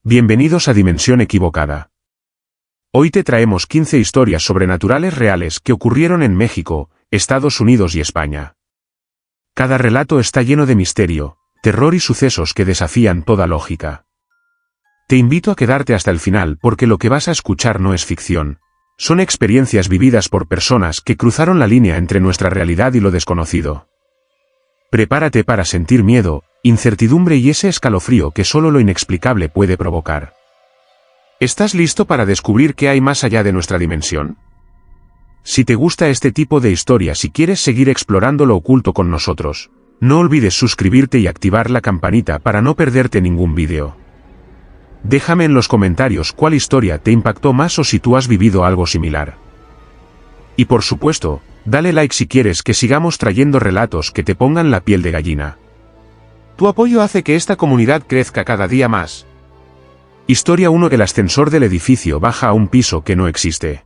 Bienvenidos a Dimensión Equivocada. Hoy te traemos 15 historias sobrenaturales reales que ocurrieron en México, Estados Unidos y España. Cada relato está lleno de misterio, terror y sucesos que desafían toda lógica. Te invito a quedarte hasta el final porque lo que vas a escuchar no es ficción. Son experiencias vividas por personas que cruzaron la línea entre nuestra realidad y lo desconocido. Prepárate para sentir miedo, incertidumbre y ese escalofrío que solo lo inexplicable puede provocar. ¿Estás listo para descubrir qué hay más allá de nuestra dimensión? Si te gusta este tipo de historias y quieres seguir explorando lo oculto con nosotros, no olvides suscribirte y activar la campanita para no perderte ningún vídeo. Déjame en los comentarios cuál historia te impactó más o si tú has vivido algo similar. Y por supuesto, dale like si quieres que sigamos trayendo relatos que te pongan la piel de gallina. Tu apoyo hace que esta comunidad crezca cada día más. Historia 1. El ascensor del edificio baja a un piso que no existe.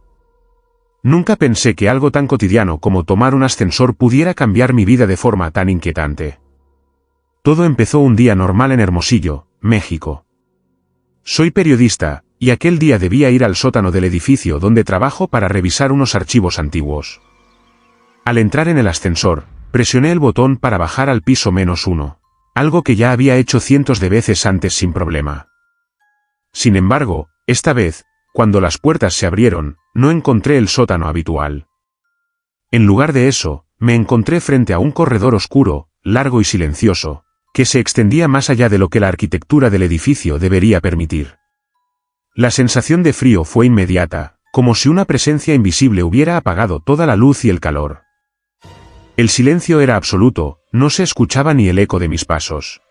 Nunca pensé que algo tan cotidiano como tomar un ascensor pudiera cambiar mi vida de forma tan inquietante. Todo empezó un día normal en Hermosillo, México. Soy periodista, y aquel día debía ir al sótano del edificio donde trabajo para revisar unos archivos antiguos. Al entrar en el ascensor, presioné el botón para bajar al piso -1, algo que ya había hecho cientos de veces antes sin problema. Sin embargo, esta vez, cuando las puertas se abrieron, no encontré el sótano habitual. En lugar de eso, me encontré frente a un corredor oscuro, largo y silencioso, que se extendía más allá de lo que la arquitectura del edificio debería permitir. La sensación de frío fue inmediata, como si una presencia invisible hubiera apagado toda la luz y el calor. El silencio era absoluto, no se escuchaba ni el eco de mis pasos.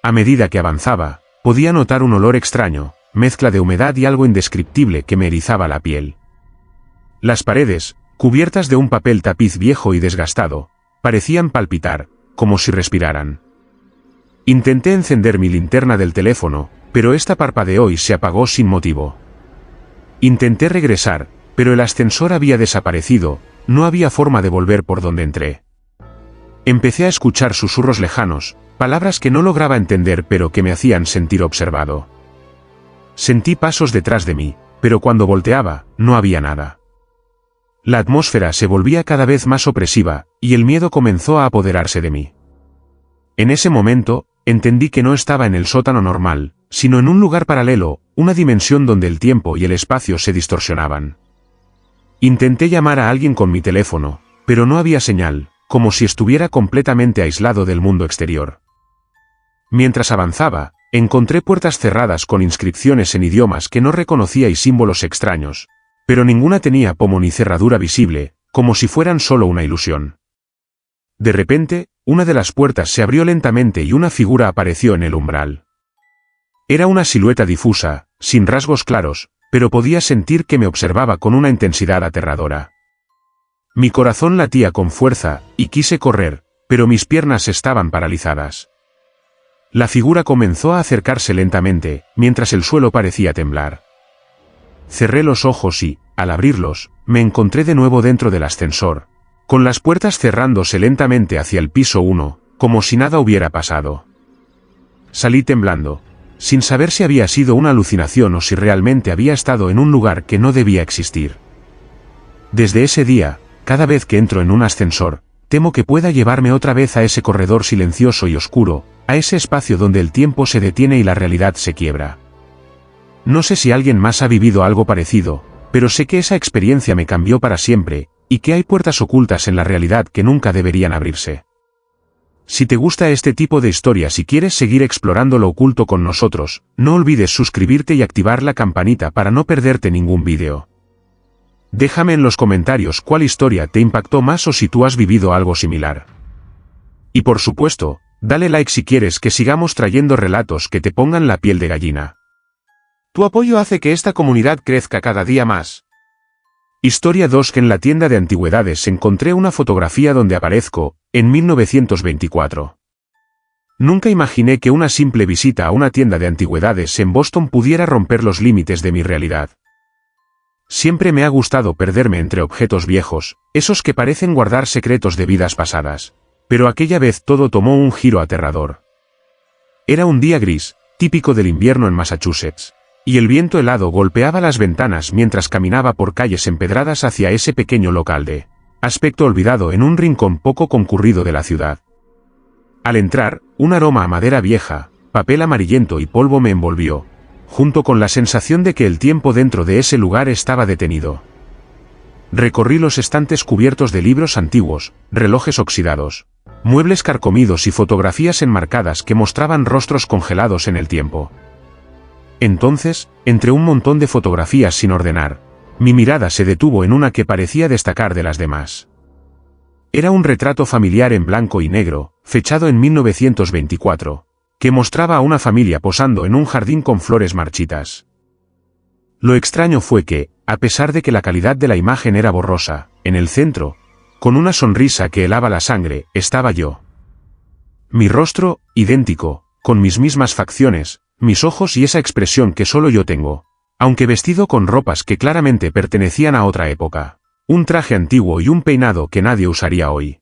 A medida que avanzaba, podía notar un olor extraño, mezcla de humedad y algo indescriptible que me erizaba la piel. Las paredes, cubiertas de un papel tapiz viejo y desgastado, parecían palpitar, como si respiraran. Intenté encender mi linterna del teléfono, pero esta parpadeó y se apagó sin motivo. Intenté regresar, pero el ascensor había desaparecido, no había forma de volver por donde entré. Empecé a escuchar susurros lejanos, palabras que no lograba entender pero que me hacían sentir observado. Sentí pasos detrás de mí, pero cuando volteaba, no había nada. La atmósfera se volvía cada vez más opresiva, y el miedo comenzó a apoderarse de mí. En ese momento, entendí que no estaba en el sótano normal, sino en un lugar paralelo, una dimensión donde el tiempo y el espacio se distorsionaban. Intenté llamar a alguien con mi teléfono, pero no había señal, como si estuviera completamente aislado del mundo exterior. Mientras avanzaba, encontré puertas cerradas con inscripciones en idiomas que no reconocía y símbolos extraños, pero ninguna tenía pomo ni cerradura visible, como si fueran solo una ilusión. De repente, una de las puertas se abrió lentamente y una figura apareció en el umbral. Era una silueta difusa, sin rasgos claros, pero podía sentir que me observaba con una intensidad aterradora. Mi corazón latía con fuerza, y quise correr, pero mis piernas estaban paralizadas. La figura comenzó a acercarse lentamente, mientras el suelo parecía temblar. Cerré los ojos y, al abrirlos, me encontré de nuevo dentro del ascensor, con las puertas cerrándose lentamente hacia el piso 1, como si nada hubiera pasado. Salí temblando, sin saber si había sido una alucinación o si realmente había estado en un lugar que no debía existir. Desde ese día, cada vez que entro en un ascensor, temo que pueda llevarme otra vez a ese corredor silencioso y oscuro, a ese espacio donde el tiempo se detiene y la realidad se quiebra. No sé si alguien más ha vivido algo parecido, pero sé que esa experiencia me cambió para siempre, y que hay puertas ocultas en la realidad que nunca deberían abrirse. Si te gusta este tipo de historias y quieres seguir explorando lo oculto con nosotros, no olvides suscribirte y activar la campanita para no perderte ningún vídeo. Déjame en los comentarios cuál historia te impactó más o si tú has vivido algo similar. Y por supuesto, dale like si quieres que sigamos trayendo relatos que te pongan la piel de gallina. Tu apoyo hace que esta comunidad crezca cada día más. Historia 2. Que en la tienda de antigüedades encontré una fotografía donde aparezco, en 1924. Nunca imaginé que una simple visita a una tienda de antigüedades en Boston pudiera romper los límites de mi realidad. Siempre me ha gustado perderme entre objetos viejos, esos que parecen guardar secretos de vidas pasadas. Pero aquella vez todo tomó un giro aterrador. Era un día gris, típico del invierno en Massachusetts, y el viento helado golpeaba las ventanas mientras caminaba por calles empedradas hacia ese pequeño local de aspecto olvidado en un rincón poco concurrido de la ciudad. Al entrar, un aroma a madera vieja, papel amarillento y polvo me envolvió, junto con la sensación de que el tiempo dentro de ese lugar estaba detenido. Recorrí los estantes cubiertos de libros antiguos, relojes oxidados, muebles carcomidos y fotografías enmarcadas que mostraban rostros congelados en el tiempo. Entonces, entre un montón de fotografías sin ordenar, mi mirada se detuvo en una que parecía destacar de las demás. Era un retrato familiar en blanco y negro, fechado en 1924, que mostraba a una familia posando en un jardín con flores marchitas. Lo extraño fue que, a pesar de que la calidad de la imagen era borrosa, en el centro, con una sonrisa que helaba la sangre, estaba yo. Mi rostro, idéntico, con mis mismas facciones, mis ojos y esa expresión que solo yo tengo, aunque vestido con ropas que claramente pertenecían a otra época, un traje antiguo y un peinado que nadie usaría hoy.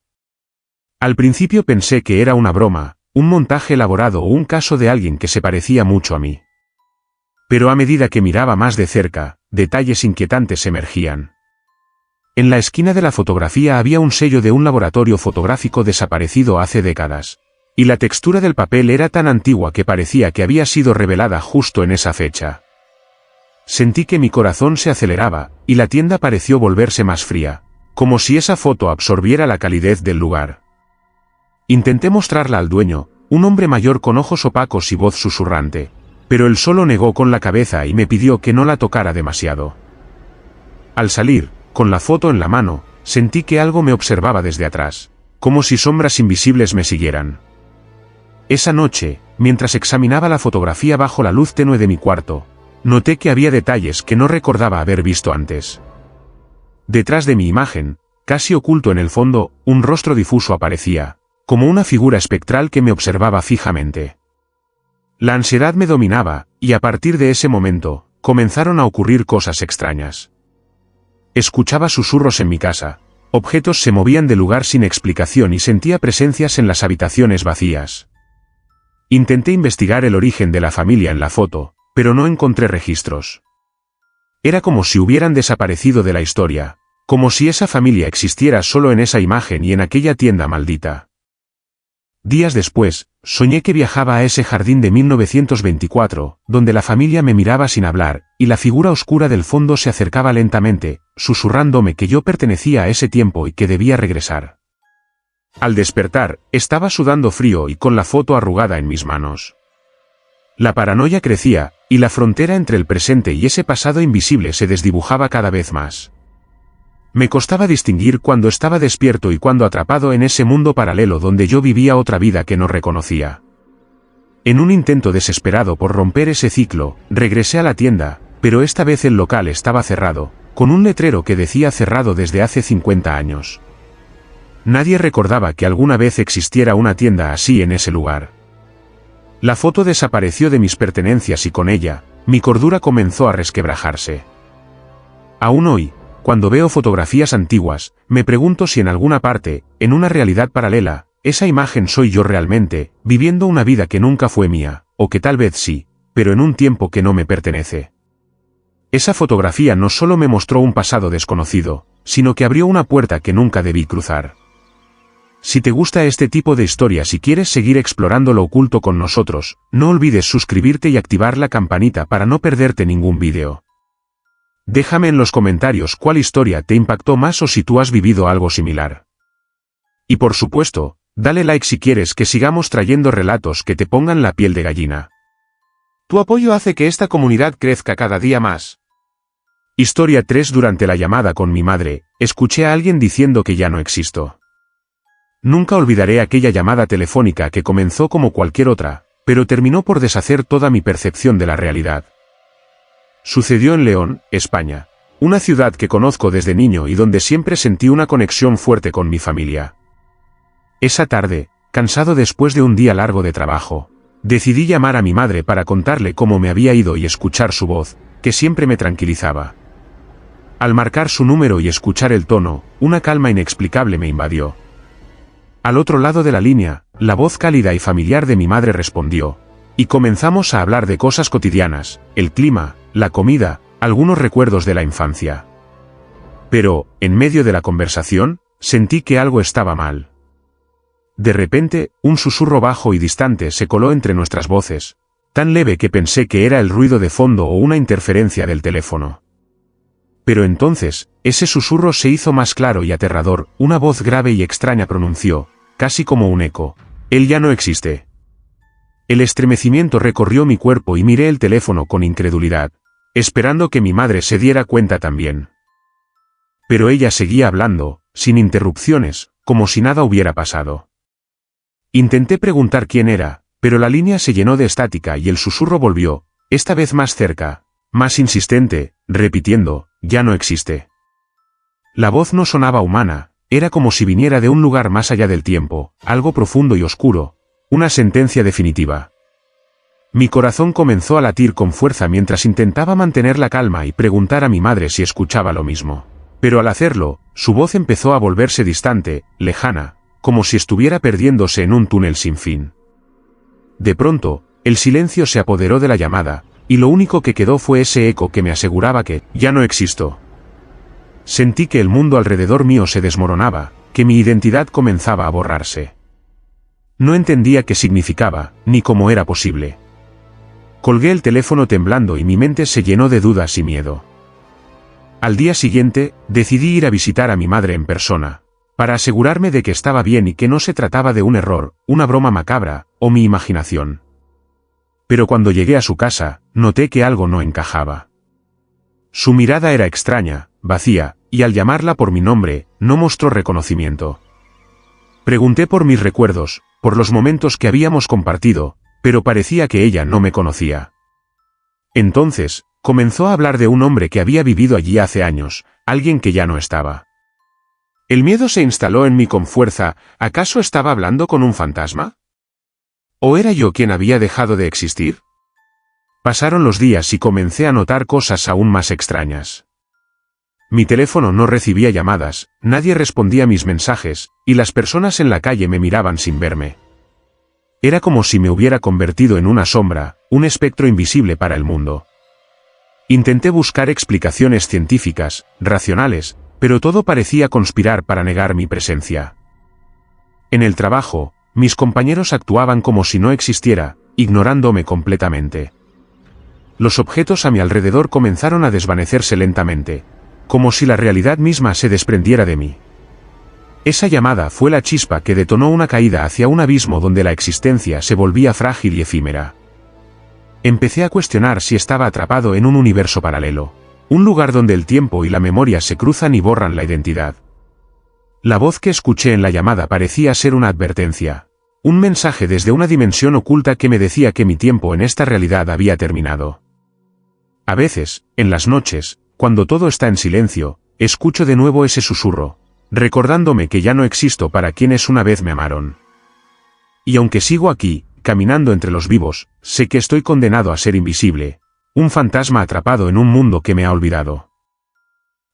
Al principio pensé que era una broma, un montaje elaborado o un caso de alguien que se parecía mucho a mí. Pero a medida que miraba más de cerca, detalles inquietantes emergían. En la esquina de la fotografía había un sello de un laboratorio fotográfico desaparecido hace décadas, y la textura del papel era tan antigua que parecía que había sido revelada justo en esa fecha. Sentí que mi corazón se aceleraba, y la tienda pareció volverse más fría, como si esa foto absorbiera la calidez del lugar. Intenté mostrarla al dueño, un hombre mayor con ojos opacos y voz susurrante, pero él solo negó con la cabeza y me pidió que no la tocara demasiado. Al salir, con la foto en la mano, sentí que algo me observaba desde atrás, como si sombras invisibles me siguieran. Esa noche, mientras examinaba la fotografía bajo la luz tenue de mi cuarto, noté que había detalles que no recordaba haber visto antes. Detrás de mi imagen, casi oculto en el fondo, un rostro difuso aparecía, como una figura espectral que me observaba fijamente. La ansiedad me dominaba, y a partir de ese momento, comenzaron a ocurrir cosas extrañas. Escuchaba susurros en mi casa, objetos se movían de lugar sin explicación y sentía presencias en las habitaciones vacías. Intenté investigar el origen de la familia en la foto, pero no encontré registros. Era como si hubieran desaparecido de la historia, como si esa familia existiera solo en esa imagen y en aquella tienda maldita. Días después, soñé que viajaba a ese jardín de 1924, donde la familia me miraba sin hablar, y la figura oscura del fondo se acercaba lentamente, susurrándome que yo pertenecía a ese tiempo y que debía regresar. Al despertar, estaba sudando frío y con la foto arrugada en mis manos. La paranoia crecía, y la frontera entre el presente y ese pasado invisible se desdibujaba cada vez más. Me costaba distinguir cuando estaba despierto y cuando atrapado en ese mundo paralelo donde yo vivía otra vida que no reconocía. En un intento desesperado por romper ese ciclo, regresé a la tienda, pero esta vez el local estaba cerrado, con un letrero que decía cerrado desde hace 50 años. Nadie recordaba que alguna vez existiera una tienda así en ese lugar. La foto desapareció de mis pertenencias y con ella, mi cordura comenzó a resquebrajarse. Aún hoy, cuando veo fotografías antiguas, me pregunto si en alguna parte, en una realidad paralela, esa imagen soy yo realmente, viviendo una vida que nunca fue mía, o que tal vez sí, pero en un tiempo que no me pertenece. Esa fotografía no solo me mostró un pasado desconocido, sino que abrió una puerta que nunca debí cruzar. Si te gusta este tipo de historias y quieres seguir explorando lo oculto con nosotros, no olvides suscribirte y activar la campanita para no perderte ningún vídeo. Déjame en los comentarios cuál historia te impactó más o si tú has vivido algo similar. Y por supuesto, dale like si quieres que sigamos trayendo relatos que te pongan la piel de gallina. Tu apoyo hace que esta comunidad crezca cada día más. Historia 3. Durante la llamada con mi madre, escuché a alguien diciendo que ya no existo. Nunca olvidaré aquella llamada telefónica que comenzó como cualquier otra, pero terminó por deshacer toda mi percepción de la realidad. Sucedió en León, España, una ciudad que conozco desde niño y donde siempre sentí una conexión fuerte con mi familia. Esa tarde, cansado después de un día largo de trabajo, decidí llamar a mi madre para contarle cómo me había ido y escuchar su voz, que siempre me tranquilizaba. Al marcar su número y escuchar el tono, una calma inexplicable me invadió. Al otro lado de la línea, la voz cálida y familiar de mi madre respondió: y comenzamos a hablar de cosas cotidianas, el clima, la comida, algunos recuerdos de la infancia. Pero, en medio de la conversación, sentí que algo estaba mal. De repente, un susurro bajo y distante se coló entre nuestras voces, tan leve que pensé que era el ruido de fondo o una interferencia del teléfono. Pero entonces, ese susurro se hizo más claro y aterrador, una voz grave y extraña pronunció, casi como un eco: «Él ya no existe». El estremecimiento recorrió mi cuerpo y miré el teléfono con incredulidad, esperando que mi madre se diera cuenta también. Pero ella seguía hablando, sin interrupciones, como si nada hubiera pasado. Intenté preguntar quién era, pero la línea se llenó de estática y el susurro volvió, esta vez más cerca, más insistente, repitiendo: «Ya no existe». La voz no sonaba humana, era como si viniera de un lugar más allá del tiempo, algo profundo y oscuro, una sentencia definitiva. Mi corazón comenzó a latir con fuerza mientras intentaba mantener la calma y preguntar a mi madre si escuchaba lo mismo. Pero al hacerlo, su voz empezó a volverse distante, lejana, como si estuviera perdiéndose en un túnel sin fin. De pronto, el silencio se apoderó de la llamada, y lo único que quedó fue ese eco que me aseguraba que ya no existo. Sentí que el mundo alrededor mío se desmoronaba, que mi identidad comenzaba a borrarse. No entendía qué significaba, ni cómo era posible. Colgué el teléfono temblando y mi mente se llenó de dudas y miedo. Al día siguiente, decidí ir a visitar a mi madre en persona, para asegurarme de que estaba bien y que no se trataba de un error, una broma macabra, o mi imaginación. Pero cuando llegué a su casa, noté que algo no encajaba. Su mirada era extraña, vacía, y al llamarla por mi nombre, no mostró reconocimiento. Pregunté por mis recuerdos, por los momentos que habíamos compartido, pero parecía que ella no me conocía. Entonces, comenzó a hablar de un hombre que había vivido allí hace años, alguien que ya no estaba. El miedo se instaló en mí con fuerza. ¿Acaso estaba hablando con un fantasma? ¿O era yo quien había dejado de existir? Pasaron los días y comencé a notar cosas aún más extrañas. Mi teléfono no recibía llamadas, nadie respondía a mis mensajes, y las personas en la calle me miraban sin verme. Era como si me hubiera convertido en una sombra, un espectro invisible para el mundo. Intenté buscar explicaciones científicas, racionales, pero todo parecía conspirar para negar mi presencia. En el trabajo, mis compañeros actuaban como si no existiera, ignorándome completamente. Los objetos a mi alrededor comenzaron a desvanecerse lentamente, como si la realidad misma se desprendiera de mí. Esa llamada fue la chispa que detonó una caída hacia un abismo donde la existencia se volvía frágil y efímera. Empecé a cuestionar si estaba atrapado en un universo paralelo, un lugar donde el tiempo y la memoria se cruzan y borran la identidad. La voz que escuché en la llamada parecía ser una advertencia, un mensaje desde una dimensión oculta que me decía que mi tiempo en esta realidad había terminado. A veces, en las noches, cuando todo está en silencio, escucho de nuevo ese susurro, recordándome que ya no existo para quienes una vez me amaron. Y aunque sigo aquí, caminando entre los vivos, sé que estoy condenado a ser invisible, un fantasma atrapado en un mundo que me ha olvidado.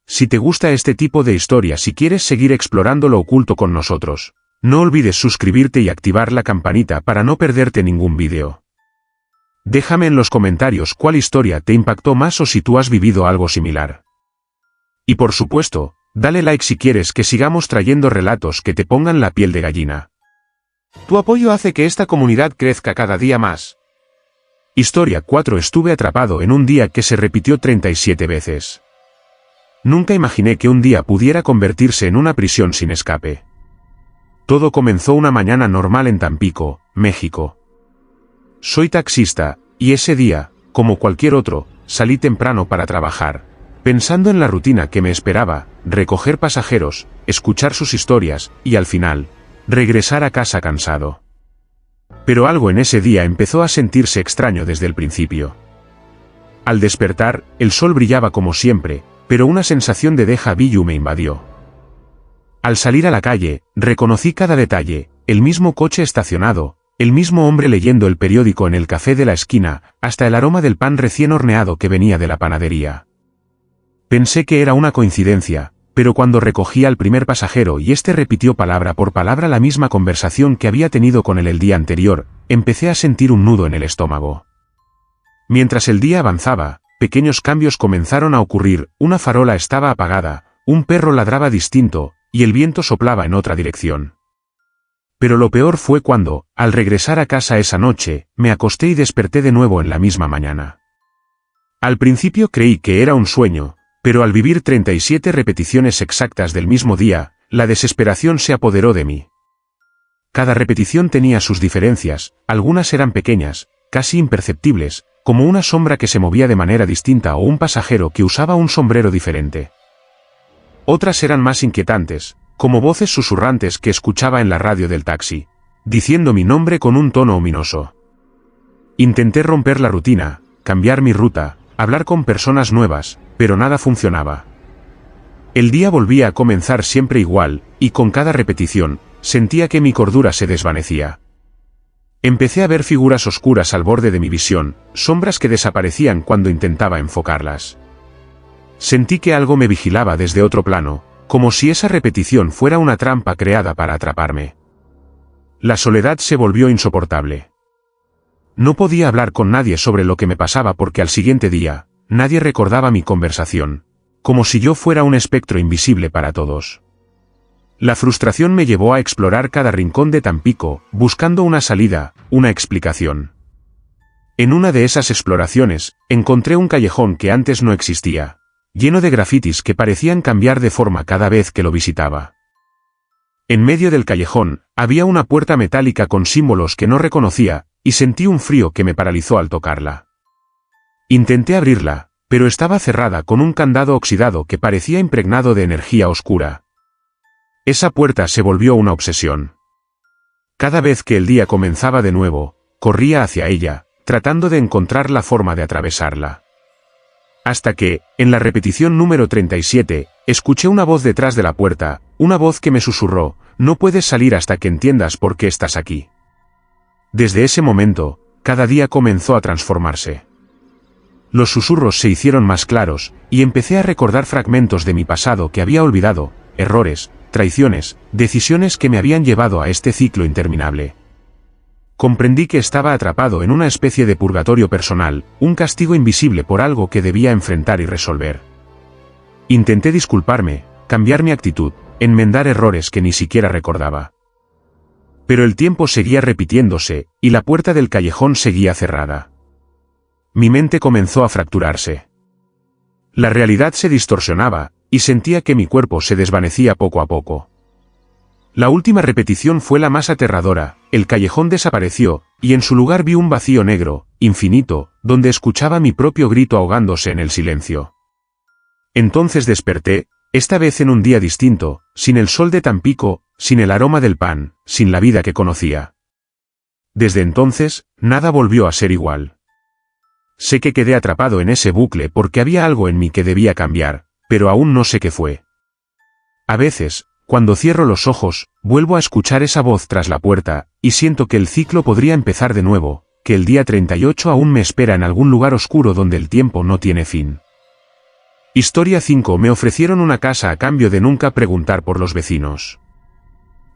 Si te gusta este tipo de historias y quieres seguir explorando lo oculto con nosotros, no olvides suscribirte y activar la campanita para no perderte ningún vídeo. Déjame en los comentarios cuál historia te impactó más o si tú has vivido algo similar. Y por supuesto, dale like si quieres que sigamos trayendo relatos que te pongan la piel de gallina. Tu apoyo hace que esta comunidad crezca cada día más. Historia 4. Estuve atrapado en un día que se repitió 37 veces. Nunca imaginé que un día pudiera convertirse en una prisión sin escape. Todo comenzó una mañana normal en Tampico, México. Soy taxista, y ese día, como cualquier otro, salí temprano para trabajar, pensando en la rutina que me esperaba, recoger pasajeros, escuchar sus historias, y al final, regresar a casa cansado. Pero algo en ese día empezó a sentirse extraño desde el principio. Al despertar, el sol brillaba como siempre, pero una sensación de déjà vu me invadió. Al salir a la calle, reconocí cada detalle, el mismo coche estacionado, el mismo hombre leyendo el periódico en el café de la esquina, hasta el aroma del pan recién horneado que venía de la panadería. Pensé que era una coincidencia, pero cuando recogí al primer pasajero y este repitió palabra por palabra la misma conversación que había tenido con él el día anterior, empecé a sentir un nudo en el estómago. Mientras el día avanzaba, pequeños cambios comenzaron a ocurrir, una farola estaba apagada, un perro ladraba distinto, y el viento soplaba en otra dirección. Pero lo peor fue cuando, al regresar a casa esa noche, me acosté y desperté de nuevo en la misma mañana. Al principio creí que era un sueño, pero al vivir 37 repeticiones exactas del mismo día, la desesperación se apoderó de mí. Cada repetición tenía sus diferencias, algunas eran pequeñas, casi imperceptibles, como una sombra que se movía de manera distinta o un pasajero que usaba un sombrero diferente. Otras eran más inquietantes, como voces susurrantes que escuchaba en la radio del taxi, diciendo mi nombre con un tono ominoso. Intenté romper la rutina, cambiar mi ruta, hablar con personas nuevas, pero nada funcionaba. El día volvía a comenzar siempre igual, y con cada repetición, sentía que mi cordura se desvanecía. Empecé a ver figuras oscuras al borde de mi visión, sombras que desaparecían cuando intentaba enfocarlas. Sentí que algo me vigilaba desde otro plano, como si esa repetición fuera una trampa creada para atraparme. La soledad se volvió insoportable. No podía hablar con nadie sobre lo que me pasaba porque al siguiente día, nadie recordaba mi conversación, como si yo fuera un espectro invisible para todos. La frustración me llevó a explorar cada rincón de Tampico, buscando una salida, una explicación. En una de esas exploraciones, encontré un callejón que antes no existía, lleno de grafitis que parecían cambiar de forma cada vez que lo visitaba. En medio del callejón, había una puerta metálica con símbolos que no reconocía, y sentí un frío que me paralizó al tocarla. Intenté abrirla, pero estaba cerrada con un candado oxidado que parecía impregnado de energía oscura. Esa puerta se volvió una obsesión. Cada vez que el día comenzaba de nuevo, corría hacia ella, tratando de encontrar la forma de atravesarla. Hasta que, en la repetición número 37, escuché una voz detrás de la puerta, una voz que me susurró, no puedes salir hasta que entiendas por qué estás aquí. Desde ese momento, cada día comenzó a transformarse. Los susurros se hicieron más claros, y empecé a recordar fragmentos de mi pasado que había olvidado, errores, traiciones, decisiones que me habían llevado a este ciclo interminable. Comprendí que estaba atrapado en una especie de purgatorio personal, un castigo invisible por algo que debía enfrentar y resolver. Intenté disculparme, cambiar mi actitud, enmendar errores que ni siquiera recordaba. Pero el tiempo seguía repitiéndose, y la puerta del callejón seguía cerrada. Mi mente comenzó a fracturarse. La realidad se distorsionaba, y sentía que mi cuerpo se desvanecía poco a poco. La última repetición fue la más aterradora, el callejón desapareció, y en su lugar vi un vacío negro, infinito, donde escuchaba mi propio grito ahogándose en el silencio. Entonces desperté, esta vez en un día distinto, sin el sol de Tampico, sin el aroma del pan, sin la vida que conocía. Desde entonces, nada volvió a ser igual. Sé que quedé atrapado en ese bucle porque había algo en mí que debía cambiar, pero aún no sé qué fue. A veces, cuando cierro los ojos, vuelvo a escuchar esa voz tras la puerta, y siento que el ciclo podría empezar de nuevo, que el día 38 aún me espera en algún lugar oscuro donde el tiempo no tiene fin. Historia 5. Me ofrecieron una casa a cambio de nunca preguntar por los vecinos.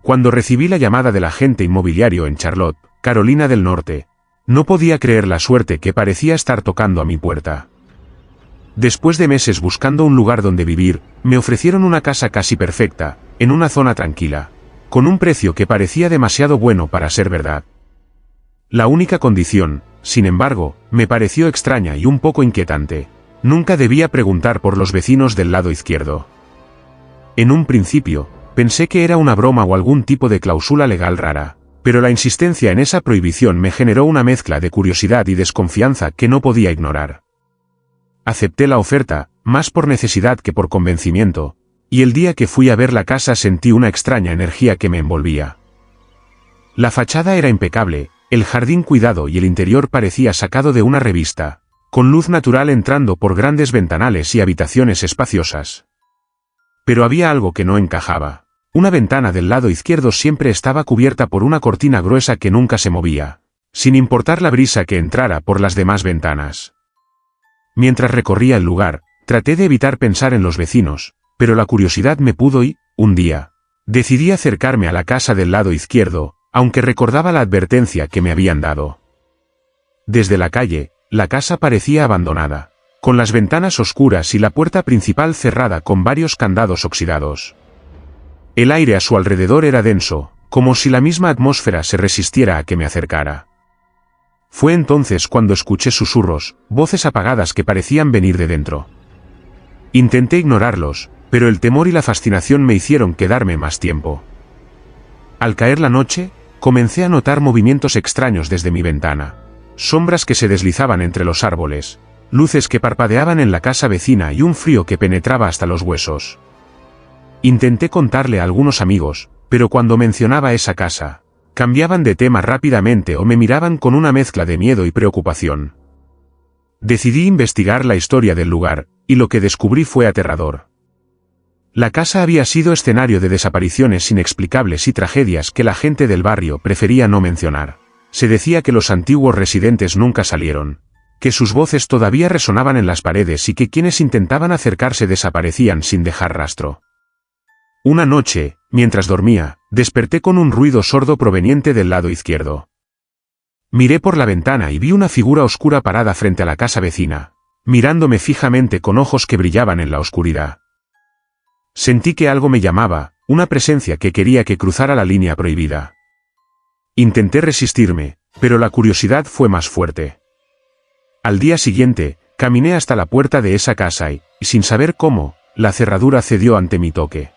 Cuando recibí la llamada del agente inmobiliario en Charlotte, Carolina del Norte, no podía creer la suerte que parecía estar tocando a mi puerta. Después de meses buscando un lugar donde vivir, me ofrecieron una casa casi perfecta, en una zona tranquila, con un precio que parecía demasiado bueno para ser verdad. La única condición, sin embargo, me pareció extraña y un poco inquietante. Nunca debía preguntar por los vecinos del lado izquierdo. En un principio, pensé que era una broma o algún tipo de cláusula legal rara, pero la insistencia en esa prohibición me generó una mezcla de curiosidad y desconfianza que no podía ignorar. Acepté la oferta, más por necesidad que por convencimiento, y el día que fui a ver la casa sentí una extraña energía que me envolvía. La fachada era impecable, el jardín cuidado y el interior parecía sacado de una revista, con luz natural entrando por grandes ventanales y habitaciones espaciosas. Pero había algo que no encajaba. Una ventana del lado izquierdo siempre estaba cubierta por una cortina gruesa que nunca se movía, sin importar la brisa que entrara por las demás ventanas. Mientras recorría el lugar, traté de evitar pensar en los vecinos, pero la curiosidad me pudo y, un día, decidí acercarme a la casa del lado izquierdo, aunque recordaba la advertencia que me habían dado. Desde la calle, la casa parecía abandonada, con las ventanas oscuras y la puerta principal cerrada con varios candados oxidados. El aire a su alrededor era denso, como si la misma atmósfera se resistiera a que me acercara. Fue entonces cuando escuché susurros, voces apagadas que parecían venir de dentro. Intenté ignorarlos, pero el temor y la fascinación me hicieron quedarme más tiempo. Al caer la noche, comencé a notar movimientos extraños desde mi ventana, sombras que se deslizaban entre los árboles, luces que parpadeaban en la casa vecina y un frío que penetraba hasta los huesos. Intenté contarle a algunos amigos, pero cuando mencionaba esa casa, cambiaban de tema rápidamente o me miraban con una mezcla de miedo y preocupación. Decidí investigar la historia del lugar, y lo que descubrí fue aterrador. La casa había sido escenario de desapariciones inexplicables y tragedias que la gente del barrio prefería no mencionar. Se decía que los antiguos residentes nunca salieron, que sus voces todavía resonaban en las paredes y que quienes intentaban acercarse desaparecían sin dejar rastro. Una noche, mientras dormía, desperté con un ruido sordo proveniente del lado izquierdo. Miré por la ventana y vi una figura oscura parada frente a la casa vecina, mirándome fijamente con ojos que brillaban en la oscuridad. Sentí que algo me llamaba, una presencia que quería que cruzara la línea prohibida. Intenté resistirme, pero la curiosidad fue más fuerte. Al día siguiente, caminé hasta la puerta de esa casa y, sin saber cómo, la cerradura cedió ante mi toque.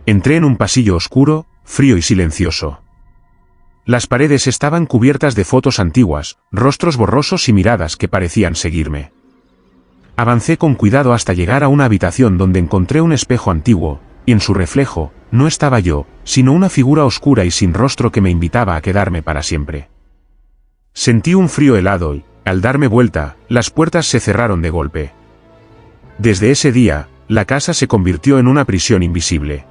Entré en un pasillo oscuro, frío y silencioso. Las paredes estaban cubiertas de fotos antiguas, rostros borrosos y miradas que parecían seguirme. Avancé con cuidado hasta llegar a una habitación donde encontré un espejo antiguo, y en su reflejo, no estaba yo, sino una figura oscura y sin rostro que me invitaba a quedarme para siempre. Sentí un frío helado y, al darme vuelta, las puertas se cerraron de golpe. Desde ese día, la casa se convirtió en una prisión invisible.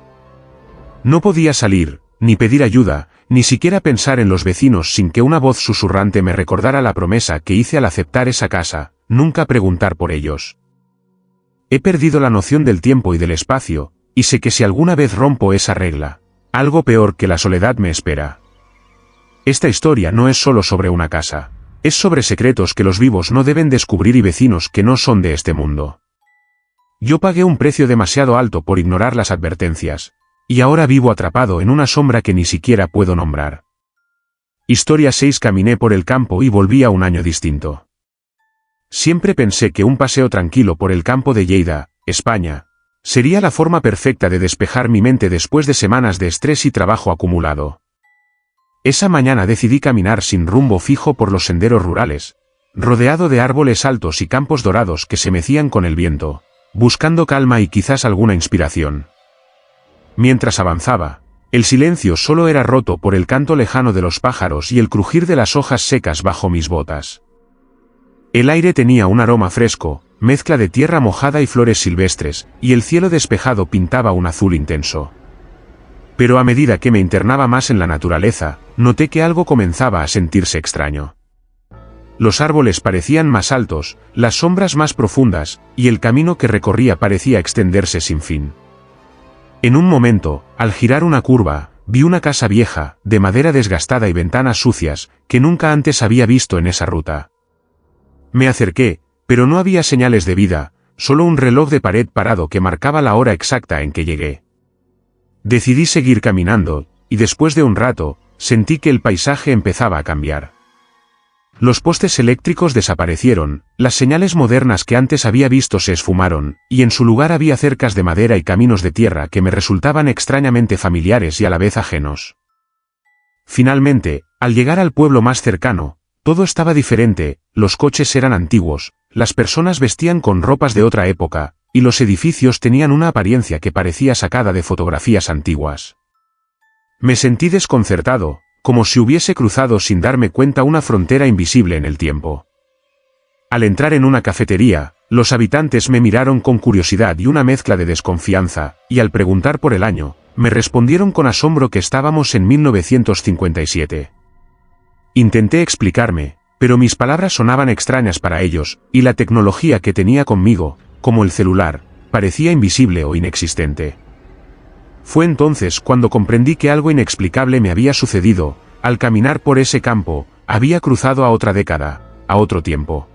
No podía salir, ni pedir ayuda, ni siquiera pensar en los vecinos sin que una voz susurrante me recordara la promesa que hice al aceptar esa casa, nunca preguntar por ellos. He perdido la noción del tiempo y del espacio, y sé que si alguna vez rompo esa regla, algo peor que la soledad me espera. Esta historia no es solo sobre una casa, es sobre secretos que los vivos no deben descubrir y vecinos que no son de este mundo. Yo pagué un precio demasiado alto por ignorar las advertencias, y ahora vivo atrapado en una sombra que ni siquiera puedo nombrar. Historia 6. Caminé por el campo y volví a un año distinto. Siempre pensé que un paseo tranquilo por el campo de Lleida, España, sería la forma perfecta de despejar mi mente después de semanas de estrés y trabajo acumulado. Esa mañana decidí caminar sin rumbo fijo por los senderos rurales, rodeado de árboles altos y campos dorados que se mecían con el viento, buscando calma y quizás alguna inspiración. Mientras avanzaba, el silencio solo era roto por el canto lejano de los pájaros y el crujir de las hojas secas bajo mis botas. El aire tenía un aroma fresco, mezcla de tierra mojada y flores silvestres, y el cielo despejado pintaba un azul intenso. Pero a medida que me internaba más en la naturaleza, noté que algo comenzaba a sentirse extraño. Los árboles parecían más altos, las sombras más profundas, y el camino que recorría parecía extenderse sin fin. En un momento, al girar una curva, vi una casa vieja, de madera desgastada y ventanas sucias, que nunca antes había visto en esa ruta. Me acerqué, pero no había señales de vida, solo un reloj de pared parado que marcaba la hora exacta en que llegué. Decidí seguir caminando, y después de un rato, sentí que el paisaje empezaba a cambiar. Los postes eléctricos desaparecieron, las señales modernas que antes había visto se esfumaron, y en su lugar había cercas de madera y caminos de tierra que me resultaban extrañamente familiares y a la vez ajenos. Finalmente, al llegar al pueblo más cercano, todo estaba diferente, los coches eran antiguos, las personas vestían con ropas de otra época, y los edificios tenían una apariencia que parecía sacada de fotografías antiguas. Me sentí desconcertado, como si hubiese cruzado sin darme cuenta una frontera invisible en el tiempo. Al entrar en una cafetería, los habitantes me miraron con curiosidad y una mezcla de desconfianza, y al preguntar por el año, me respondieron con asombro que estábamos en 1957. Intenté explicarme, pero mis palabras sonaban extrañas para ellos, y la tecnología que tenía conmigo, como el celular, parecía invisible o inexistente. Fue entonces cuando comprendí que algo inexplicable me había sucedido. Al caminar por ese campo, había cruzado a otra década, a otro tiempo.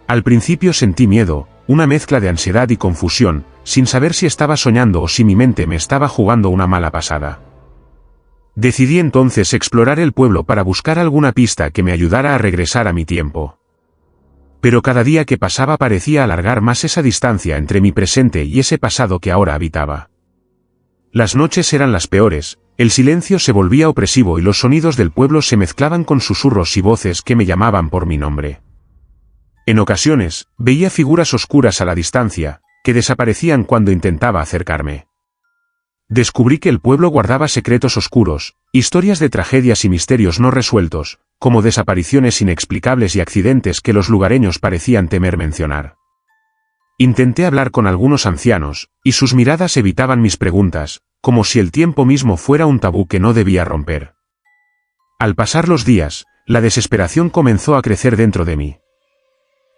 Al principio sentí miedo, una mezcla de ansiedad y confusión, sin saber si estaba soñando o si mi mente me estaba jugando una mala pasada. Decidí entonces explorar el pueblo para buscar alguna pista que me ayudara a regresar a mi tiempo. Pero cada día que pasaba parecía alargar más esa distancia entre mi presente y ese pasado que ahora habitaba. Las noches eran las peores, el silencio se volvía opresivo y los sonidos del pueblo se mezclaban con susurros y voces que me llamaban por mi nombre. En ocasiones, veía figuras oscuras a la distancia, que desaparecían cuando intentaba acercarme. Descubrí que el pueblo guardaba secretos oscuros, historias de tragedias y misterios no resueltos, como desapariciones inexplicables y accidentes que los lugareños parecían temer mencionar. Intenté hablar con algunos ancianos, y sus miradas evitaban mis preguntas, como si el tiempo mismo fuera un tabú que no debía romper. Al pasar los días, la desesperación comenzó a crecer dentro de mí.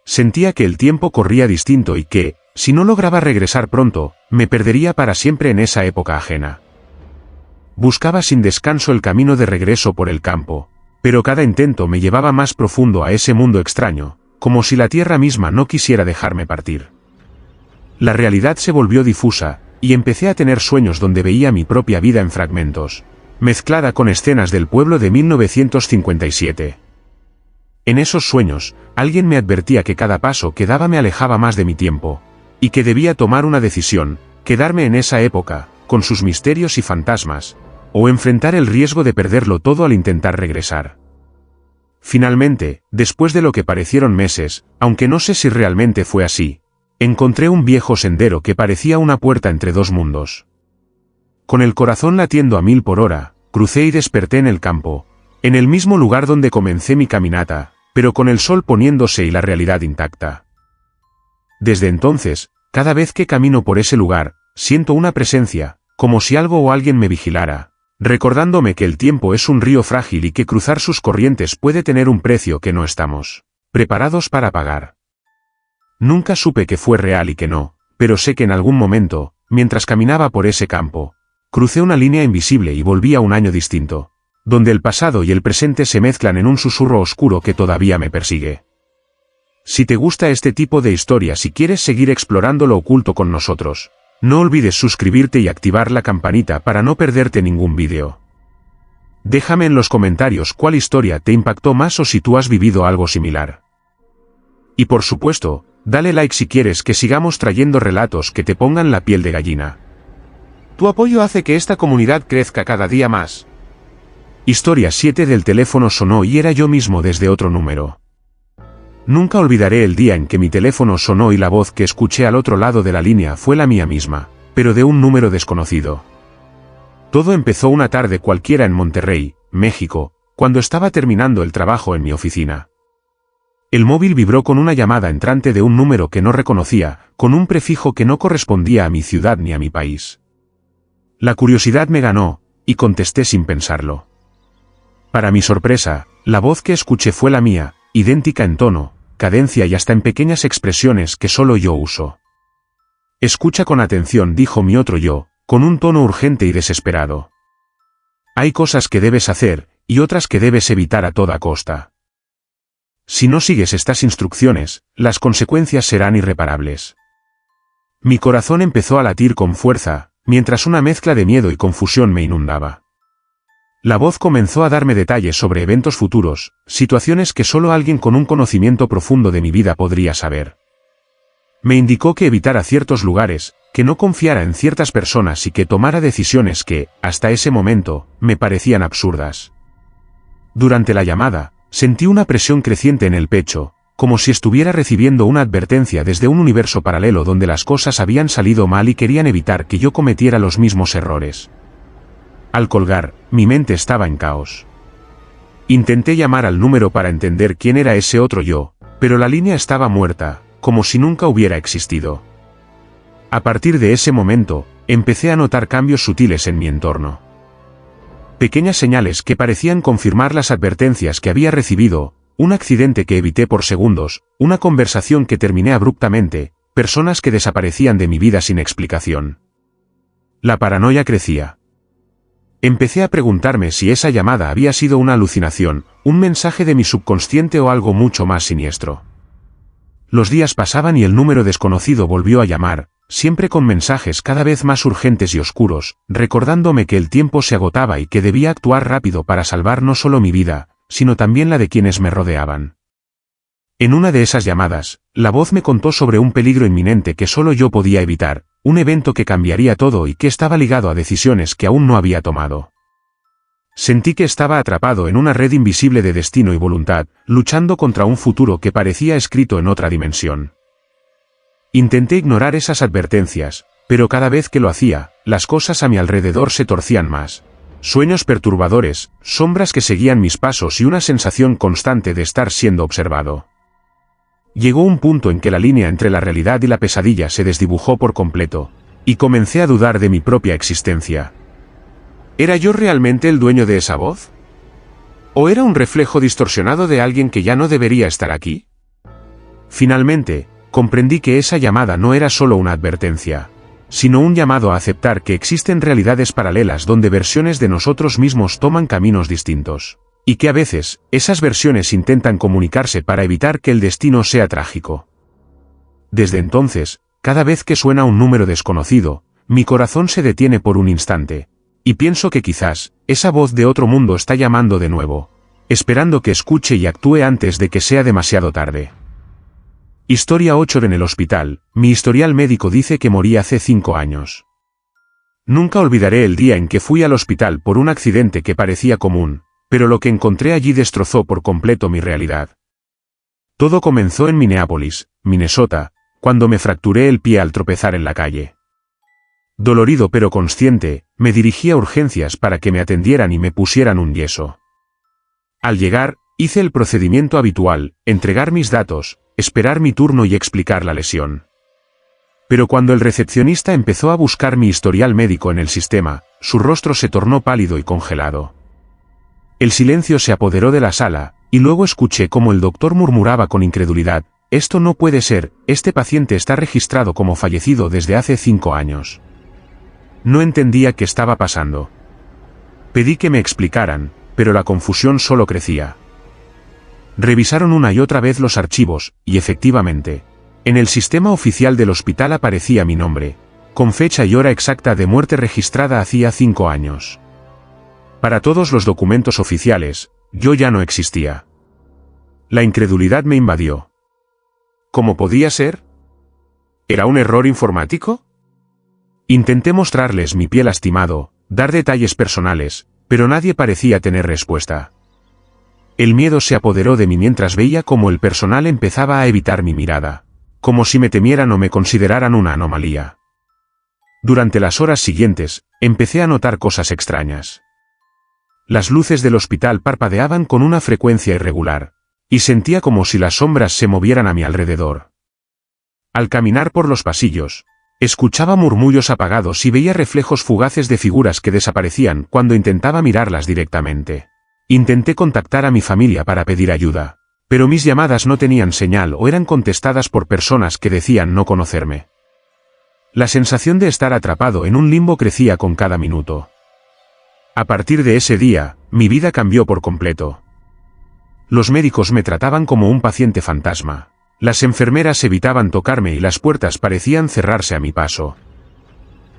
Sentía que el tiempo corría distinto y que, si no lograba regresar pronto, me perdería para siempre en esa época ajena. Buscaba sin descanso el camino de regreso por el campo, pero cada intento me llevaba más profundo a ese mundo extraño, como si la tierra misma no quisiera dejarme partir. La realidad se volvió difusa, y empecé a tener sueños donde veía mi propia vida en fragmentos, mezclada con escenas del pueblo de 1957. En esos sueños, alguien me advertía que cada paso que daba me alejaba más de mi tiempo, y que debía tomar una decisión, quedarme en esa época, con sus misterios y fantasmas, o enfrentar el riesgo de perderlo todo al intentar regresar. Finalmente, después de lo que parecieron meses, aunque no sé si realmente fue así, encontré un viejo sendero que parecía una puerta entre dos mundos. Con el corazón latiendo a 1000 por hora, crucé y desperté en el campo, en el mismo lugar donde comencé mi caminata, pero con el sol poniéndose y la realidad intacta. Desde entonces, cada vez que camino por ese lugar, siento una presencia, como si algo o alguien me vigilara, recordándome que el tiempo es un río frágil y que cruzar sus corrientes puede tener un precio que no estamos preparados para pagar. Nunca supe que fue real y que no, pero sé que en algún momento, mientras caminaba por ese campo, crucé una línea invisible y volví a un año distinto, donde el pasado y el presente se mezclan en un susurro oscuro que todavía me persigue. Si te gusta este tipo de historias y quieres seguir explorando lo oculto con nosotros, no olvides suscribirte y activar la campanita para no perderte ningún vídeo. Déjame en los comentarios cuál historia te impactó más o si tú has vivido algo similar. Y por supuesto, dale like si quieres que sigamos trayendo relatos que te pongan la piel de gallina. Tu apoyo hace que esta comunidad crezca cada día más. Historia 7 del teléfono sonó y era yo mismo desde otro número. Nunca olvidaré el día en que mi teléfono sonó y la voz que escuché al otro lado de la línea fue la mía misma, pero de un número desconocido. Todo empezó una tarde cualquiera en Monterrey, México, cuando estaba terminando el trabajo en mi oficina. El móvil vibró con una llamada entrante de un número que no reconocía, con un prefijo que no correspondía a mi ciudad ni a mi país. La curiosidad me ganó, y contesté sin pensarlo. Para mi sorpresa, la voz que escuché fue la mía, idéntica en tono, cadencia y hasta en pequeñas expresiones que solo yo uso. Escucha con atención, dijo mi otro yo, con un tono urgente y desesperado. Hay cosas que debes hacer, y otras que debes evitar a toda costa. Si no sigues estas instrucciones, las consecuencias serán irreparables. Mi corazón empezó a latir con fuerza, mientras una mezcla de miedo y confusión me inundaba. La voz comenzó a darme detalles sobre eventos futuros, situaciones que solo alguien con un conocimiento profundo de mi vida podría saber. Me indicó que evitara ciertos lugares, que no confiara en ciertas personas y que tomara decisiones que, hasta ese momento, me parecían absurdas. Durante la llamada, sentí una presión creciente en el pecho, como si estuviera recibiendo una advertencia desde un universo paralelo donde las cosas habían salido mal y querían evitar que yo cometiera los mismos errores. Al colgar, mi mente estaba en caos. Intenté llamar al número para entender quién era ese otro yo, pero la línea estaba muerta, como si nunca hubiera existido. A partir de ese momento, empecé a notar cambios sutiles en mi entorno. Pequeñas señales que parecían confirmar las advertencias que había recibido, un accidente que evité por segundos, una conversación que terminé abruptamente, personas que desaparecían de mi vida sin explicación. La paranoia crecía. Empecé a preguntarme si esa llamada había sido una alucinación, un mensaje de mi subconsciente o algo mucho más siniestro. Los días pasaban y el número desconocido volvió a llamar, siempre con mensajes cada vez más urgentes y oscuros, recordándome que el tiempo se agotaba y que debía actuar rápido para salvar no solo mi vida, sino también la de quienes me rodeaban. En una de esas llamadas, la voz me contó sobre un peligro inminente que solo yo podía evitar, un evento que cambiaría todo y que estaba ligado a decisiones que aún no había tomado. Sentí que estaba atrapado en una red invisible de destino y voluntad, luchando contra un futuro que parecía escrito en otra dimensión. Intenté ignorar esas advertencias, pero cada vez que lo hacía, las cosas a mi alrededor se torcían más. Sueños perturbadores, sombras que seguían mis pasos y una sensación constante de estar siendo observado. Llegó un punto en que la línea entre la realidad y la pesadilla se desdibujó por completo, y comencé a dudar de mi propia existencia. ¿Era yo realmente el dueño de esa voz? ¿O era un reflejo distorsionado de alguien que ya no debería estar aquí? Finalmente, comprendí que esa llamada no era solo una advertencia, sino un llamado a aceptar que existen realidades paralelas donde versiones de nosotros mismos toman caminos distintos, y que a veces, esas versiones intentan comunicarse para evitar que el destino sea trágico. Desde entonces, cada vez que suena un número desconocido, mi corazón se detiene por un instante, y pienso que quizás, esa voz de otro mundo está llamando de nuevo, esperando que escuche y actúe antes de que sea demasiado tarde. Historia 8. En el hospital, mi historial médico dice que morí hace 5 años. Nunca olvidaré el día en que fui al hospital por un accidente que parecía común, pero lo que encontré allí destrozó por completo mi realidad. Todo comenzó en Minneapolis, Minnesota, cuando me fracturé el pie al tropezar en la calle. Dolorido pero consciente, me dirigí a urgencias para que me atendieran y me pusieran un yeso. Al llegar, hice el procedimiento habitual, entregar mis datos, esperar mi turno y explicar la lesión. Pero cuando el recepcionista empezó a buscar mi historial médico en el sistema, su rostro se tornó pálido y congelado. El silencio se apoderó de la sala, y luego escuché cómo el doctor murmuraba con incredulidad: «Esto no puede ser, este paciente está registrado como fallecido desde hace 5 años». No entendía qué estaba pasando. Pedí que me explicaran, pero la confusión solo crecía. Revisaron una y otra vez los archivos, y efectivamente, en el sistema oficial del hospital aparecía mi nombre, con fecha y hora exacta de muerte registrada hacía 5 años. Para todos los documentos oficiales, yo ya no existía. La incredulidad me invadió. ¿Cómo podía ser? ¿Era un error informático? Intenté mostrarles mi pie lastimado, dar detalles personales, pero nadie parecía tener respuesta. El miedo se apoderó de mí mientras veía cómo el personal empezaba a evitar mi mirada, como si me temieran o me consideraran una anomalía. Durante las horas siguientes, empecé a notar cosas extrañas. Las luces del hospital parpadeaban con una frecuencia irregular, y sentía como si las sombras se movieran a mi alrededor. Al caminar por los pasillos, escuchaba murmullos apagados y veía reflejos fugaces de figuras que desaparecían cuando intentaba mirarlas directamente. Intenté contactar a mi familia para pedir ayuda, pero mis llamadas no tenían señal o eran contestadas por personas que decían no conocerme. La sensación de estar atrapado en un limbo crecía con cada minuto. A partir de ese día, mi vida cambió por completo. Los médicos me trataban como un paciente fantasma. Las enfermeras evitaban tocarme y las puertas parecían cerrarse a mi paso.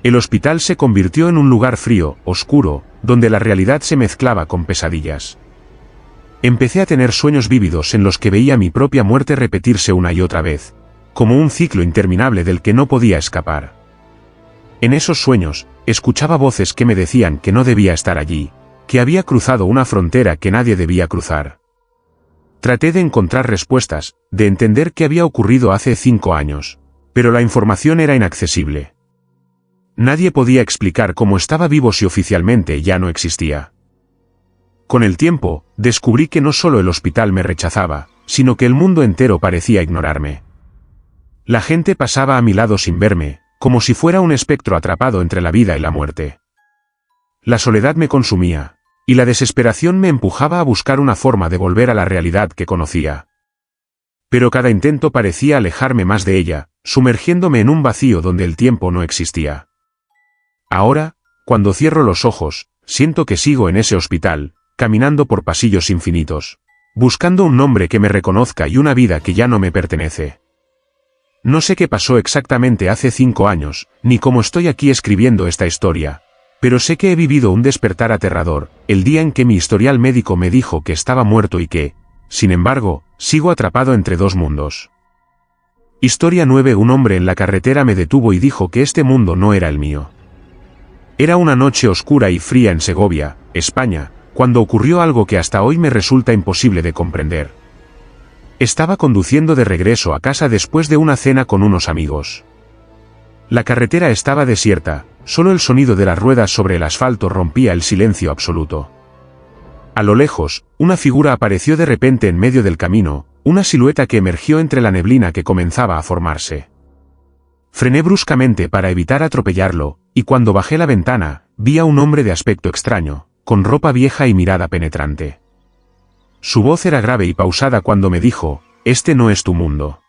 El hospital se convirtió en un lugar frío, oscuro, donde la realidad se mezclaba con pesadillas. Empecé a tener sueños vívidos en los que veía mi propia muerte repetirse una y otra vez, como un ciclo interminable del que no podía escapar. En esos sueños, escuchaba voces que me decían que no debía estar allí, que había cruzado una frontera que nadie debía cruzar. Traté de encontrar respuestas, de entender qué había ocurrido hace 5 años, pero la información era inaccesible. Nadie podía explicar cómo estaba vivo si oficialmente ya no existía. Con el tiempo, descubrí que no solo el hospital me rechazaba, sino que el mundo entero parecía ignorarme. La gente pasaba a mi lado sin verme, como si fuera un espectro atrapado entre la vida y la muerte. La soledad me consumía, y la desesperación me empujaba a buscar una forma de volver a la realidad que conocía. Pero cada intento parecía alejarme más de ella, sumergiéndome en un vacío donde el tiempo no existía. Ahora, cuando cierro los ojos, siento que sigo en ese hospital, caminando por pasillos infinitos, buscando un nombre que me reconozca y una vida que ya no me pertenece. No sé qué pasó exactamente hace 5 años, ni cómo estoy aquí escribiendo esta historia, pero sé que he vivido un despertar aterrador, el día en que mi historial médico me dijo que estaba muerto y que, sin embargo, sigo atrapado entre dos mundos. Historia 9. Un hombre en la carretera me detuvo y dijo que este mundo no era el mío. Era una noche oscura y fría en Segovia, España, cuando ocurrió algo que hasta hoy me resulta imposible de comprender. Estaba conduciendo de regreso a casa después de una cena con unos amigos. La carretera estaba desierta, solo el sonido de las ruedas sobre el asfalto rompía el silencio absoluto. A lo lejos, una figura apareció de repente en medio del camino, una silueta que emergió entre la neblina que comenzaba a formarse. Frené bruscamente para evitar atropellarlo, y cuando bajé la ventana, vi a un hombre de aspecto extraño, con ropa vieja y mirada penetrante. Su voz era grave y pausada cuando me dijo: «Este no es tu mundo».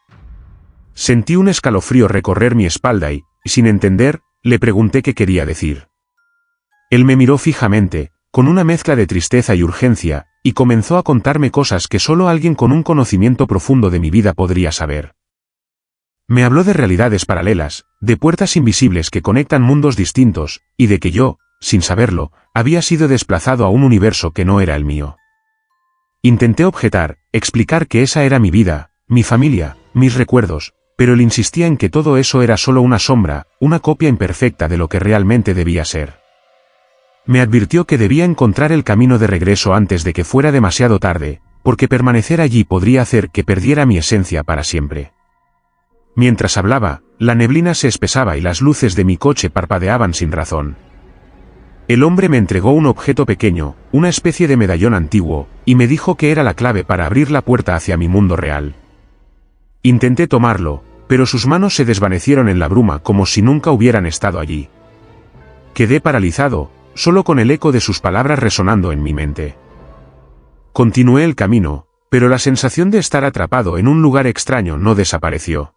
Sentí un escalofrío recorrer mi espalda y, sin entender, le pregunté qué quería decir. Él me miró fijamente, con una mezcla de tristeza y urgencia, y comenzó a contarme cosas que solo alguien con un conocimiento profundo de mi vida podría saber. Me habló de realidades paralelas, de puertas invisibles que conectan mundos distintos, y de que yo, sin saberlo, había sido desplazado a un universo que no era el mío. Intenté objetar, explicar que esa era mi vida, mi familia, mis recuerdos, pero él insistía en que todo eso era solo una sombra, una copia imperfecta de lo que realmente debía ser. Me advirtió que debía encontrar el camino de regreso antes de que fuera demasiado tarde, porque permanecer allí podría hacer que perdiera mi esencia para siempre. Mientras hablaba, la neblina se espesaba y las luces de mi coche parpadeaban sin razón. El hombre me entregó un objeto pequeño, una especie de medallón antiguo, y me dijo que era la clave para abrir la puerta hacia mi mundo real. Intenté tomarlo, pero sus manos se desvanecieron en la bruma como si nunca hubieran estado allí. Quedé paralizado, solo con el eco de sus palabras resonando en mi mente. Continué el camino, pero la sensación de estar atrapado en un lugar extraño no desapareció.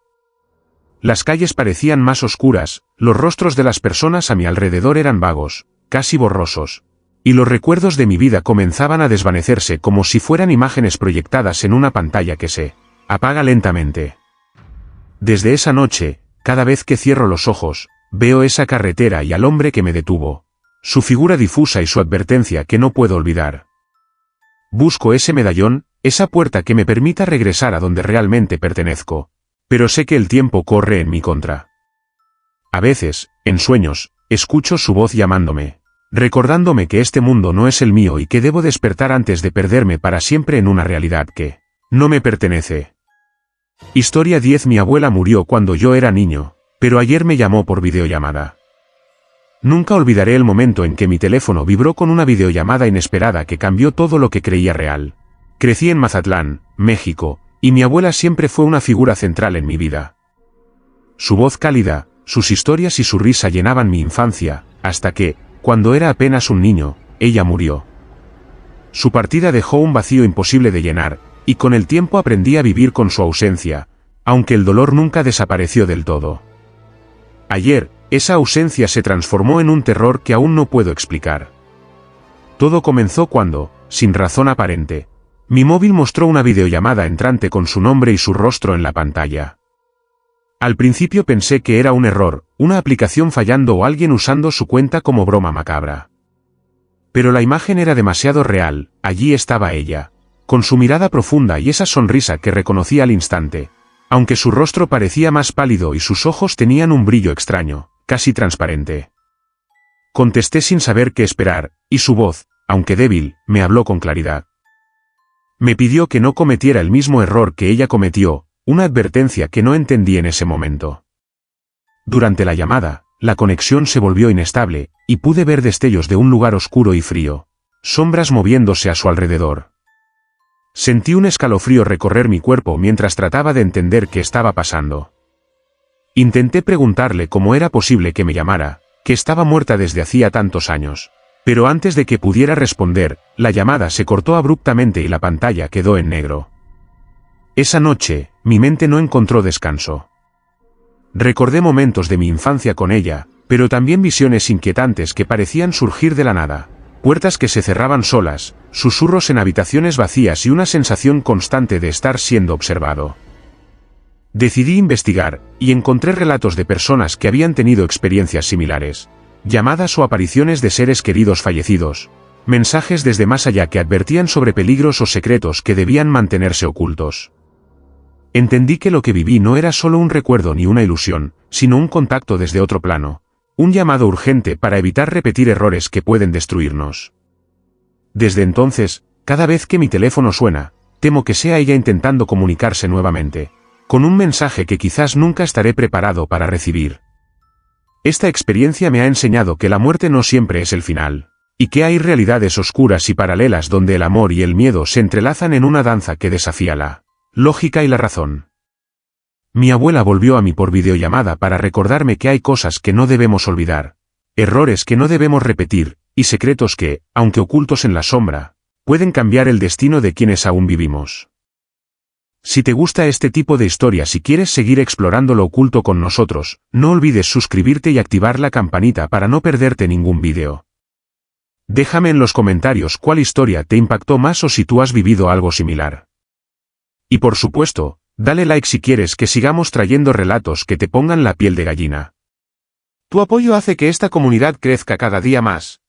Las calles parecían más oscuras, los rostros de las personas a mi alrededor eran vagos, casi borrosos, y los recuerdos de mi vida comenzaban a desvanecerse como si fueran imágenes proyectadas en una pantalla que se apaga lentamente. Desde esa noche, cada vez que cierro los ojos, veo esa carretera y al hombre que me detuvo, su figura difusa y su advertencia que no puedo olvidar. Busco ese medallón, esa puerta que me permita regresar a donde realmente pertenezco, pero sé que el tiempo corre en mi contra. A veces, en sueños, escucho su voz llamándome, recordándome que este mundo no es el mío y que debo despertar antes de perderme para siempre en una realidad que no me pertenece. Historia 10. Mi abuela murió cuando yo era niño, pero ayer me llamó por videollamada. Nunca olvidaré el momento en que mi teléfono vibró con una videollamada inesperada que cambió todo lo que creía real. Crecí en Mazatlán, México, y mi abuela siempre fue una figura central en mi vida. Su voz cálida, sus historias y su risa llenaban mi infancia, hasta que, cuando era apenas un niño, ella murió. Su partida dejó un vacío imposible de llenar, y con el tiempo aprendí a vivir con su ausencia, aunque el dolor nunca desapareció del todo. Ayer, esa ausencia se transformó en un terror que aún no puedo explicar. Todo comenzó cuando, sin razón aparente, mi móvil mostró una videollamada entrante con su nombre y su rostro en la pantalla. Al principio pensé que era un error, una aplicación fallando o alguien usando su cuenta como broma macabra. Pero la imagen era demasiado real, allí estaba ella, con su mirada profunda y esa sonrisa que reconocí al instante, aunque su rostro parecía más pálido y sus ojos tenían un brillo extraño, casi transparente. Contesté sin saber qué esperar, y su voz, aunque débil, me habló con claridad. Me pidió que no cometiera el mismo error que ella cometió, una advertencia que no entendí en ese momento. Durante la llamada, la conexión se volvió inestable, y pude ver destellos de un lugar oscuro y frío, sombras moviéndose a su alrededor. Sentí un escalofrío recorrer mi cuerpo mientras trataba de entender qué estaba pasando. Intenté preguntarle cómo era posible que me llamara, que estaba muerta desde hacía tantos años. Pero antes de que pudiera responder, la llamada se cortó abruptamente y la pantalla quedó en negro. Esa noche, mi mente no encontró descanso. Recordé momentos de mi infancia con ella, pero también visiones inquietantes que parecían surgir de la nada. Puertas que se cerraban solas, susurros en habitaciones vacías y una sensación constante de estar siendo observado. Decidí investigar, y encontré relatos de personas que habían tenido experiencias similares, llamadas o apariciones de seres queridos fallecidos, mensajes desde más allá que advertían sobre peligros o secretos que debían mantenerse ocultos. Entendí que lo que viví no era solo un recuerdo ni una ilusión, sino un contacto desde otro plano, un llamado urgente para evitar repetir errores que pueden destruirnos. Desde entonces, cada vez que mi teléfono suena, temo que sea ella intentando comunicarse nuevamente, con un mensaje que quizás nunca estaré preparado para recibir. Esta experiencia me ha enseñado que la muerte no siempre es el final, y que hay realidades oscuras y paralelas donde el amor y el miedo se entrelazan en una danza que desafía la lógica y la razón. Mi abuela volvió a mí por videollamada para recordarme que hay cosas que no debemos olvidar, errores que no debemos repetir, y secretos que, aunque ocultos en la sombra, pueden cambiar el destino de quienes aún vivimos. Si te gusta este tipo de historias y quieres seguir explorando lo oculto con nosotros, no olvides suscribirte y activar la campanita para no perderte ningún vídeo. Déjame en los comentarios cuál historia te impactó más o si tú has vivido algo similar. Y por supuesto, dale like si quieres que sigamos trayendo relatos que te pongan la piel de gallina. Tu apoyo hace que esta comunidad crezca cada día más.